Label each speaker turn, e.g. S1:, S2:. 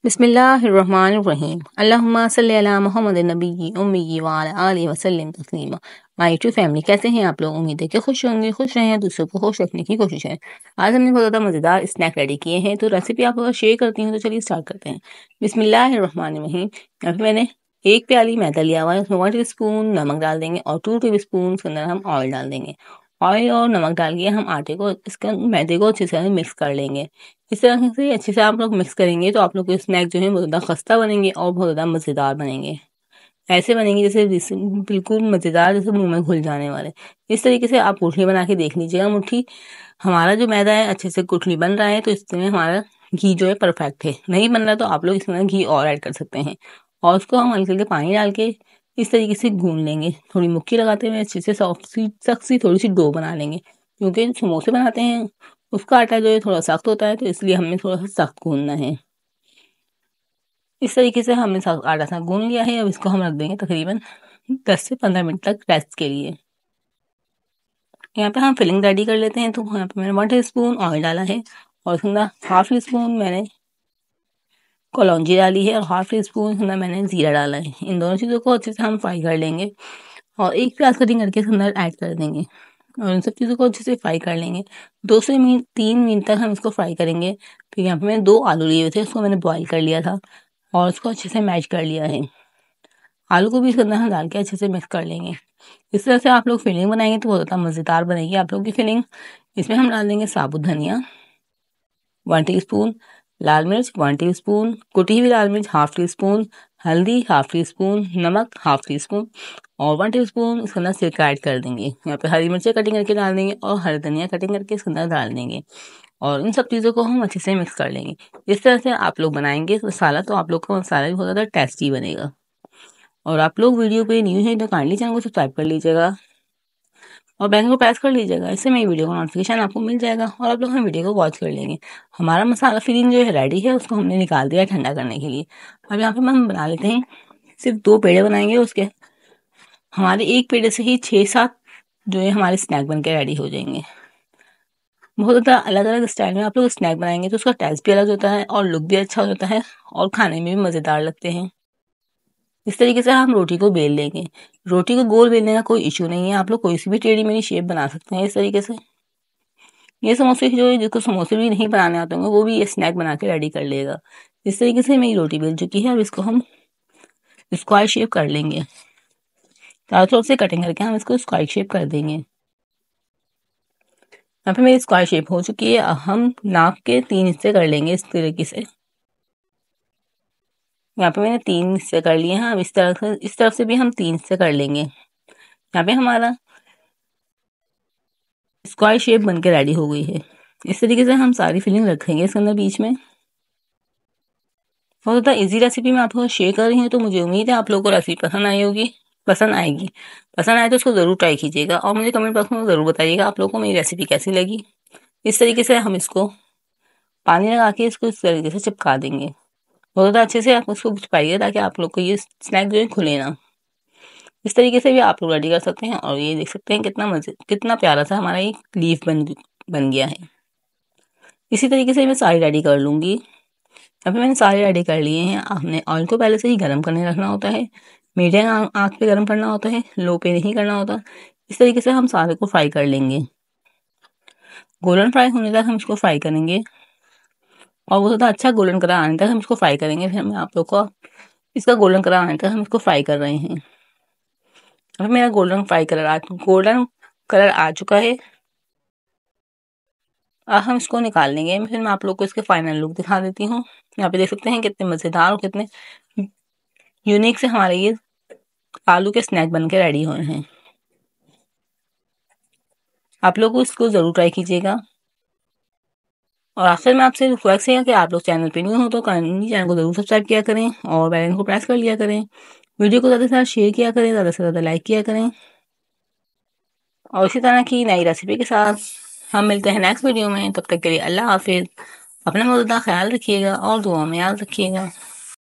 S1: बिस्मिल्लाहिर्रहमानिर्रहीम अल्लाहुम्मा सल्ली अला मुहम्मदिन नबिय्यि उम्मिय्यि व अला आलिहि वसल्लम तस्लीमा। माय यूट्यूब फैमिली, कैसे हैं आप लोग? उम्मीद है कि खुश होंगे, खुश रहें, दूसरों को खुश रखने की कोशिश है। आज हमने बहुत ज़्यादा मज़ेदार स्नैक रेडी किए हैं, तो रेसिपी आप लोग शेयर करती हैं, तो चलिए स्टार्ट करते हैं। बिस्मिल्लाहिर्रहमानिर्रहीम। यहाँ पे मैंने एक प्याली मैदा लिया हुआ है, उसमें 1 टीस्पून नमक डाल देंगे और 2 टेबलस्पून के अंदर हम ऑयल डाल देंगे। ऑयल और नमक डाल के हम आटे को इसके मैदे को अच्छे से मिक्स कर लेंगे। इस तरह से अच्छे से आप लोग मिक्स करेंगे तो आप लोग के स्नैक जो है बहुत ज़्यादा खस्ता बनेंगे और बहुत ज़्यादा मज़ेदार बनेंगे। ऐसे बनेंगे जैसे बिल्कुल मज़ेदार, जैसे मुंह में घुल जाने वाले। इस तरीके से आप गुठली बना के देख लीजिएगा। मुट्ठी हमारा जो मैदा है अच्छे से गुठली बन रहा है, तो इसमें हमारा घी जो है परफेक्ट है। नहीं बन रहा तो आप लोग इसमें घी और ऐड कर सकते हैं। और उसको हम हल्के हल्के पानी डाल के इस तरीके से गूंद लेंगे। थोड़ी मुक्की लगाते हुए अच्छे से सॉफ्ट सी सख्त सी थोड़ी सी डो बना लेंगे, क्योंकि समोसे बनाते हैं उसका आटा जो है थोड़ा सख्त होता है, तो इसलिए हमें थोड़ा सा सख्त गूंदना है। इस तरीके से हमने आटा सा गूंद लिया है। अब इसको हम रख देंगे तकरीबन 10 से 15 मिनट तक रेस्ट के लिए। यहाँ पे हम फिलिंग रेडी कर लेते हैं। तो यहाँ पे मैंने 1 टीस्पून ऑयल डाला है और उसके अंदर 1/2 टीस्पून मैंने कलौंजी डाली है और 1/2 टीस्पून इसके अंदर मैंने जीरा डाला है। इन दोनों चीज़ों को अच्छे से हम फ्राई कर लेंगे और एक प्याज कटिंग करके इसके अंदर ऐड कर देंगे और इन सब चीज़ों को अच्छे से फ्राई कर लेंगे। 2 से 3 मिनट तक हम इसको फ्राई करेंगे। फिर यहाँ पे मैंने 2 आलू लिए हुए थे, उसको मैंने बॉईल कर लिया था और उसको अच्छे से मैश कर लिया है। आलू को भी इसके अंदर हम डाल के अच्छे से मिक्स कर लेंगे। इस तरह से आप लोग फिलिंग बनाएंगे तो बहुत ज़्यादा मज़ेदार बनेगी आप लोग की फिलिंग। इसमें हम डाल देंगे साबुत धनिया 1 टीस्पून, लाल मिर्च 1 टीस्पून, कुटी हुई लाल मिर्च 1/2 टीस्पून, हल्दी 1/2 टीस्पून, नमक 1/2 टीस्पून और 1 टीस्पून इसके अंदर सिरका ऐड कर देंगे। यहाँ पे हरी मिर्चें कटिंग करके डाल देंगे और हरी धनिया कटिंग करके इसके अंदर डाल देंगे और इन सब चीज़ों को हम अच्छे से मिक्स कर लेंगे। इस तरह से आप लोग बनाएंगे मसाला, तो आप लोग का मसाला भी बहुत ज़्यादा टेस्टी बनेगा। और आप लोग वीडियो पे न्यू है तो काइंडली चैनल को सब्सक्राइब कर लीजिएगा और बेल को प्रेस कर लीजिएगा। इससे मेरी वीडियो का नोटिफिकेशन आपको मिल जाएगा और आप लोग हम वीडियो को वॉच कर लेंगे। हमारा मसाला फिलिंग जो है रेडी है, उसको हमने निकाल दिया ठंडा करने के लिए। अब यहाँ पे हम बना लेते हैं, सिर्फ 2 पेड़े बनाएंगे। उसके हमारे एक पेड़े से ही 6-7 जो है हमारे स्नैक बन के रेडी हो जाएंगे। बहुत ज़्यादा अलग अलग स्टाइल में आप लोग स्नैक बनाएंगे तो उसका टेस्ट भी अलग होता है और लुक भी अच्छा होता है और खाने में भी मज़ेदार लगते हैं। इस तरीके से हम रोटी को बेल लेंगे। रोटी को गोल बेलने का कोई इशू नहीं है, आप लोग कोई सी भी टेढ़ी मेढ़ी शेप बना सकते हैं। इस तरीके से ये समोसे जो है, जिसको समोसे भी नहीं बनाने आते होंगे वो भी ये स्नैक बना के रेडी कर लेगा। इस तरीके से मेरी रोटी बेल चुकी है। अब इसको हम स्क्वायर शेप कर लेंगे। चारों तरफ से कटिंग करके हम इसको स्क्वायर शेप कर देंगे। यहाँ पे मेरी स्क्वायर शेप हो चुकी है। अब हम नाप के 3 हिस्से कर लेंगे इस तरीके से। यहाँ पे मैंने 3 हिस्से कर लिए हैं। अब इस तरफ से भी हम 3 हिस्से कर लेंगे। यहाँ पे हमारा स्क्वायर शेप बन के रेडी हो गई है। इस तरीके से हम सारी फिलिंग रखेंगे इसके अंदर बीच में। बहुत ज़्यादा इजी रेसिपी मैं आपको शेयर कर रही हूँ, तो मुझे उम्मीद है आप लोगों को रेसिपी पसंद आई होगी, पसंद आएगी। पसंद आए तो उसको ज़रूर ट्राई कीजिएगा और मुझे कमेंट बॉक्स में ज़रूर बताइएगा आप लोगों को मेरी रेसिपी कैसी लगी। इस तरीके से हम इसको पानी लगा के इसको इस तरीके से चिपका देंगे। बहुत ज़्यादा अच्छे से आप उसको चिपकाइए ताकि आप लोग को ये स्नैक जो है खुले ना। इस तरीके से भी आप लोग रेडी कर सकते हैं और ये देख सकते हैं कितना प्यारा सा हमारा ये लीफ बन गया है। इसी तरीके से मैं सारी रेडी कर लूँगी। अभी मैंने सारे रेडी कर लिए हैं। आपने ऑयल को पहले से ही गर्म करने रखना होता है, मीडियम आंच पे गर्म करना होता है, लो पे नहीं करना होता। इस तरीके से हम सारे को फ्राई कर लेंगे। गोल्डन फ्राई होने तक हम इसको फ्राई करेंगे और वो ज़्यादा अच्छा गोल्डन कलर आने तक हम इसको फ्राई करेंगे। फिर मैं आप लोग को इसका गोल्डन कलर आने तक हम इसको फ्राई कर रहे हैं। अभी मेरा गोल्डन कलर आ चुका है। अब हम इसको निकाल लेंगे। फिर मैं आप लोग को इसके फाइनल लुक दिखा देती हूँ। यहाँ पे देख सकते हैं कितने मज़ेदार और कितने यूनिक से हमारे ये आलू के स्नैक बन के रेडी हुए हैं। आप लोग इसको ज़रूर ट्राई कीजिएगा। और आखिर में आपसे रिक्वेस्ट है कि आप लोग चैनल पे न्यू हो तो चैनल को ज़रूर सब्सक्राइब किया करें और बेल आइकन को प्रेस कर लिया करें। वीडियो को ज़्यादा से ज़्यादा शेयर किया करें, ज़्यादा से ज़्यादा लाइक किया करें। और इसी तरह की नई रेसिपी के साथ हम मिलते हैं नेक्स्ट वीडियो में। तब तक के लिए अल्लाह हाफिज़। अपना बहुत ज़्यादा ख्याल रखिएगा और दुआ में याद रखिएगा।